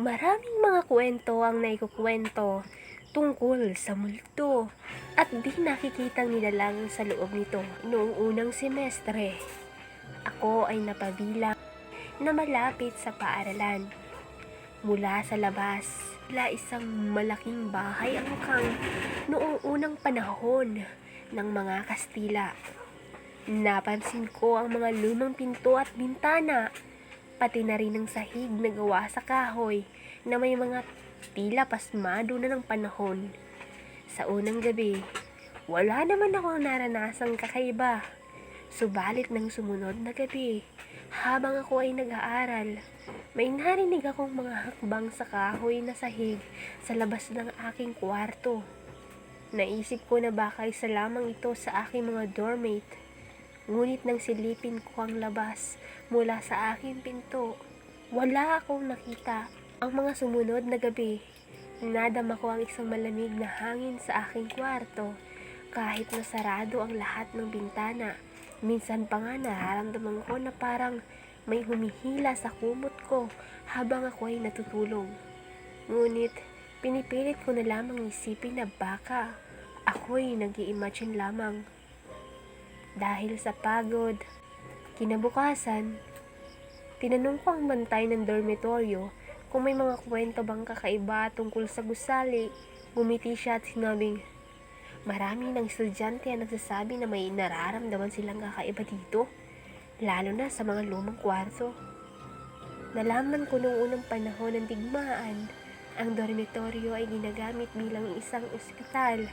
Maraming mga kwento ang naikukuwento tungkol sa multo at di nakikitang nilalang sa loob nito. Noong unang semestre, ako ay napabilang na malapit sa paaralan. Mula sa labas, isang malaking bahay ang mukhang noong unang panahon ng mga Kastila. Napansin ko ang mga lumang pinto at bintana, pati na rin ang sahig na gawa sa kahoy na may mga tila pasmado na ng panahon. Sa unang gabi, wala naman akong naranasang kakaiba. Subalit ng sumunod na gabi, habang ako ay nag-aaral, may narinig akong mga hakbang sa kahoy na sahig sa labas ng aking kwarto. Naisip ko na baka isa lamang ito sa aking mga dormmate. Ngunit nang silipin ko ang labas mula sa aking pinto, wala akong nakita. Ang mga sumunod na gabi, nadama ko ang isang malamig na hangin sa aking kwarto. Kahit nasarado ang lahat ng bintana, minsan pa nga nararamdaman ko na parang may humihila sa kumot ko habang ako ay natutulog. Ngunit pinipilit ko na lamang isipin na baka ako'y nag-i-imagine lamang. Dahil sa pagod, kinabukasan, tinanong ko ang bantay ng dormitoryo kung may mga kwento bang kakaiba tungkol sa gusali. Ngumiti siya at sinabing, marami ng estudyante ang nagsasabi na may nararamdaman silang kakaiba dito, lalo na sa mga lumang kwarto. Nalaman ko noong unang panahon ng digmaan, ang dormitoryo ay ginagamit bilang isang ospital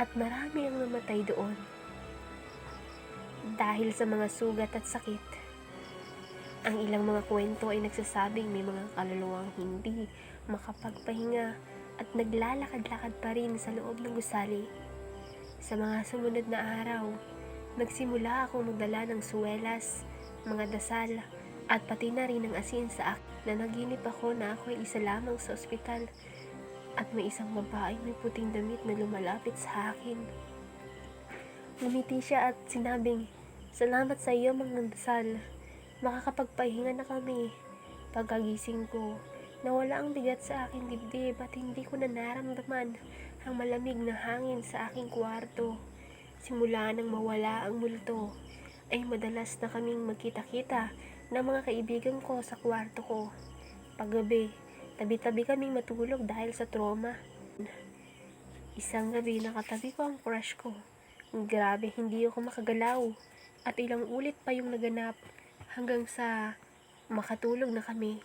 at marami ang namatay doon dahil sa mga sugat at sakit. Ang ilang mga kwento ay nagsasabing may mga kaluluwang hindi makapagpahinga at naglalakad-lakad pa rin sa loob ng gusali. Sa mga sumunod na araw, nagsimula akong magdala ng suwelas, mga dasal, at pati na rin ng asin sa akin. Nanaginip ako na ako ay isa lamang sa ospital at may isang babaeng may puting damit na lumalapit sa akin. Ngumiti siya at sinabing, salamat sa iyo mga dasal. Makakapagpahinga na kami. Pagkagising ko, nawala ang bigat sa aking dibdib at hindi ko na naramdaman ang malamig na hangin sa aking kwarto. Simula nang mawala ang multo, ay madalas na kaming magkita-kita ng mga kaibigan ko sa kwarto ko. Paggabi, tabi-tabi kaming matulog dahil sa trauma. Isang gabi nakatabi ko ang crush ko. Grabe, hindi ako makagalaw at ilang ulit pa yung naganap hanggang sa makatulog na kami.